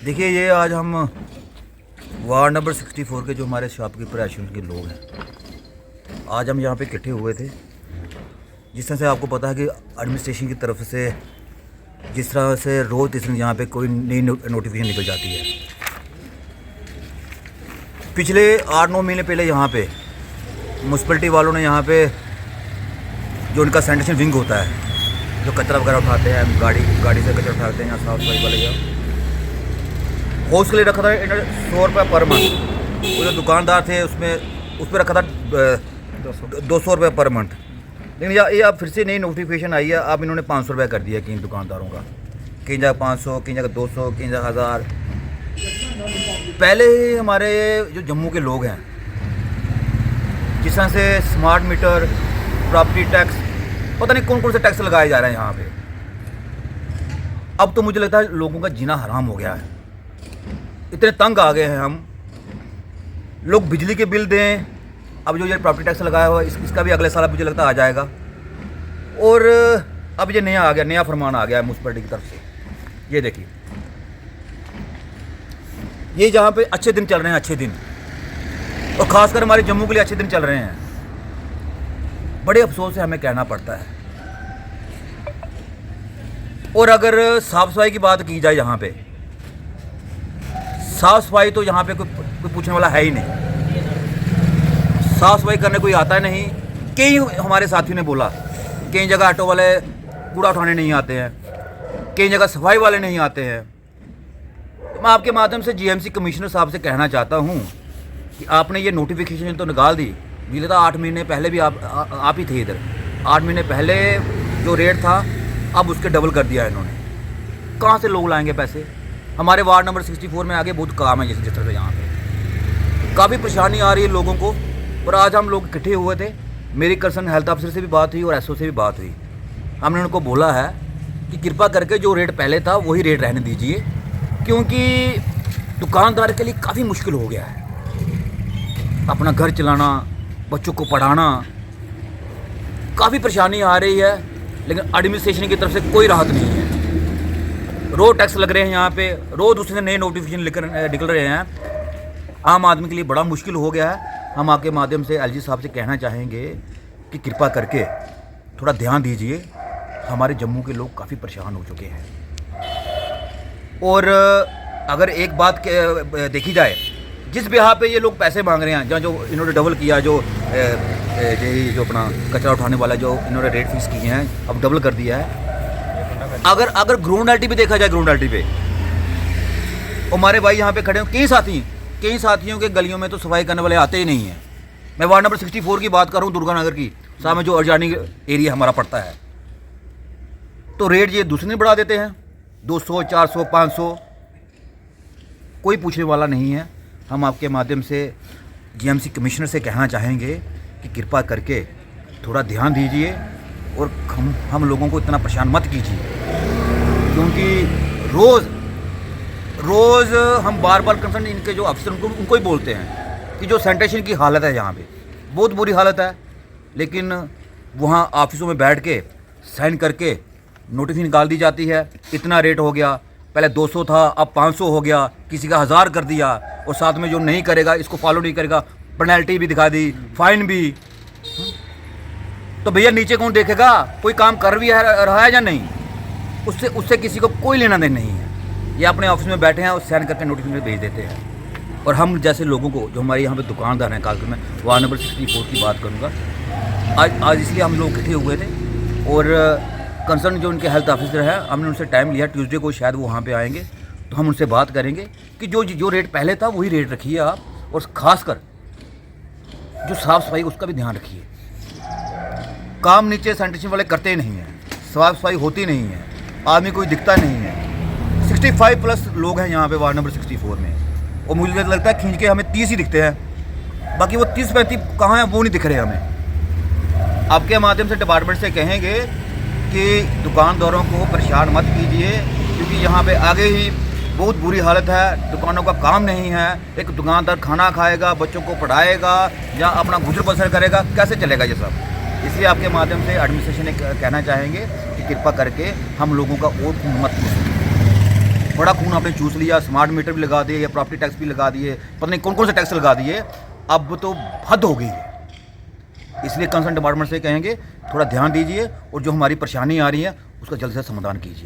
देखिए, ये आज हम वार्ड नंबर 64 के जो हमारे शॉपकीपर एसोसिएशन के लोग हैं, आज हम यहाँ पे इकट्ठे हुए थे। जिस तरह से आपको पता है कि एडमिनिस्ट्रेशन की तरफ से जिस तरह से रोज़ तीसरे यहाँ पे कोई नई नोटिफिकेशन निकल जाती है। पिछले 8-9 महीने पहले यहाँ पे म्यूनसिपैलिटी वालों ने यहाँ पे जो उनका सैनिटेशन विंग होता है, जो कचरा वगैरह उठाते हैं, गाड़ी से कचरा उठाते हैं, यहाँ साफ सफाई वाले या हाउस के लिए रखा था 100 रुपये पर मंथ। वो जो दुकानदार थे उस पर रखा था 200 रुपये पर मंथ। लेकिन ये अब फिर से नई नोटिफिकेशन आई है, अब इन्होंने 500 रुपये कर दिया कई दुकानदारों का, कई जगह 500, कई जगह 200, कई जगह 1000। पहले ही हमारे जो जम्मू के लोग हैं, जिस तरह से स्मार्ट मीटर, प्रॉपर्टी टैक्स, पता नहीं कौन कौन से टैक्स लगाए जा रहे हैं यहाँ पे। अब तो मुझे लगता है लोगों का जीना हराम हो गया है। इतने तंग आ गए हैं हम लोग। बिजली के बिल दें, अब जो ये प्रॉपर्टी टैक्स लगाया हुआ है इसका भी अगले साल मुझे लगता है आ जाएगा। और अब ये नया आ गया, नया फरमान आ गया है म्यूनसिपैलिटी की तरफ से। ये देखिए, ये जहाँ पे अच्छे दिन चल रहे हैं, अच्छे दिन, और ख़ासकर हमारे जम्मू के लिए अच्छे दिन चल रहे हैं, बड़े अफसोस से हमें कहना पड़ता है। और अगर साफ़ सफाई की बात की जाए, यहाँ पे साफ़ सफाई तो यहाँ पे कोई पूछने वाला है ही नहीं। साफ़ सफाई करने कोई आता नहीं। कई हमारे साथियों ने बोला, कई जगह ऑटो वाले कूड़ा उठाने नहीं आते हैं, कई जगह सफाई वाले नहीं आते हैं। मैं आपके माध्यम से जीएमसी कमिश्नर साहब से कहना चाहता हूँ कि आपने ये नोटिफिकेशन तो निकाल दी। मुझे था 8 महीने पहले भी आप ही थे इधर। 8 महीने पहले जो रेट था, अब उसके डबल कर दिया इन्होंने। कहाँ से लोग लाएंगे पैसे? हमारे वार्ड नंबर 64 में आगे बहुत काम है, जिस तरह से यहाँ पे काफ़ी परेशानी आ रही है लोगों को। और आज हम लोग इकट्ठे हुए थे, मेरी कंसर्न हेल्थ ऑफिसर से भी बात हुई और एसओ से भी बात हुई। हमने उनको बोला है कि कृपा करके जो रेट पहले था वही रेट रहने दीजिए, क्योंकि दुकानदार के लिए काफ़ी मुश्किल हो गया है अपना घर चलाना, बच्चों को पढ़ाना। काफ़ी परेशानी आ रही है, लेकिन एडमिनिस्ट्रेशन की तरफ से कोई राहत नहीं है। रोड टैक्स लग रहे हैं यहाँ पे, रोज़ दूसरे नए नोटिफिकेशन निकल रहे हैं। आम आदमी के लिए बड़ा मुश्किल हो गया है। हम आपके माध्यम से एलजी साहब से कहना चाहेंगे कि कृपा करके थोड़ा ध्यान दीजिए। हमारे जम्मू के लोग काफ़ी परेशान हो चुके हैं। और अगर एक बात देखी जाए, जिस बिहार पे ये लोग पैसे मांग रहे हैं, जहाँ जो इन्होंने डबल किया, जो अपना कचरा उठाने वाला जो इन्होंने रेट फिक्स किए हैं, अब डबल कर दिया है। अगर ग्राउंड रियलिटी पे देखा जाए, ग्राउंड रियलिटी पे हमारे भाई यहाँ पे खड़े हैं, कई साथियों के गलियों में तो सफाई करने वाले आते ही नहीं हैं। मैं वार्ड नंबर 64 की बात कर रहा हूँ, दुर्गानगर की, सामने जो अर्जानी एरिया हमारा पड़ता है। तो रेट ये दूसरे ने बढ़ा देते हैं, 200, 400, 500, कोई पूछने वाला नहीं है। हम आपके माध्यम से जीएमसी कमिश्नर से कहना चाहेंगे कि कृपा करके थोड़ा ध्यान दीजिए और हम लोगों को इतना परेशान मत कीजिए, क्योंकि रोज़ हम बार कंसर्न इनके जो अफसर उनको ही बोलते हैं कि जो सैनिटेशन की हालत है यहाँ पे बहुत बुरी हालत है। लेकिन वहाँ ऑफिसों में बैठ के साइन करके नोटिफिकेशन निकाल दी जाती है, इतना रेट हो गया, पहले 200 था अब 500 हो गया, किसी का 1000 कर दिया, और साथ में जो नहीं करेगा, इसको फॉलो नहीं करेगा, पेनल्टी भी दिखा दी, फाइन भी। तो भैया नीचे कौन देखेगा? कोई काम कर भी रहा है या नहीं? उससे किसी को कोई लेना देना नहीं है। ये अपने ऑफिस में बैठे हैं और साइन करके नोटिफिकेशन भेज देते हैं। और हम जैसे लोगों को, जो हमारे यहाँ पे दुकानदार हैं, खासकर मैं वार्ड नंबर 64 की बात करूँगा, आज इसलिए हम लोग इकट्ठे हुए थे। और कंसर्न जो उनके हेल्थ ऑफिसर है, हमने उनसे टाइम लिया, ट्यूसडे को शायद वो वहाँ पे आएंगे, तो हम उनसे बात करेंगे कि जो रेट पहले था वही रेट रखिए आप, और ख़ासकर जो साफ़ सफाई उसका भी ध्यान रखिए। काम नीचे सैनिटेशन वाले करते ही नहीं हैं, साफ़ सफाई होती नहीं है, आदमी कोई दिखता नहीं है। 65+ लोग हैं यहाँ पे वार्ड नंबर 64 में, और मुझे लगता है खींच के हमें 30 ही दिखते हैं, बाकी वो 30-35 कहाँ हैं वो नहीं दिख रहे हमें। आपके माध्यम से डिपार्टमेंट से कहेंगे कि दुकानदारों को परेशान मत कीजिए, क्योंकि यहाँ पे आगे ही बहुत बुरी हालत है, दुकानों का काम नहीं है। एक दुकानदार खाना खाएगा, बच्चों को पढ़ाएगा या अपना गुजर बसर करेगा, कैसे चलेगा ये सब? इसलिए आपके माध्यम से एडमिनिस्ट्रेशन कहना चाहेंगे कि कृपा करके हम लोगों का और मत बड़ा खून आपने चूस लिया, स्मार्ट मीटर भी लगा दिए या प्रॉपर्टी टैक्स भी लगा दिए, पता नहीं कौन कौन से टैक्स लगा दिए। अब तो हद हो गई है। इसलिए कंसर्न डिपार्टमेंट से कहेंगे थोड़ा ध्यान दीजिए और जो हमारी परेशानी आ रही है उसका जल्द से जल्द समाधान कीजिए।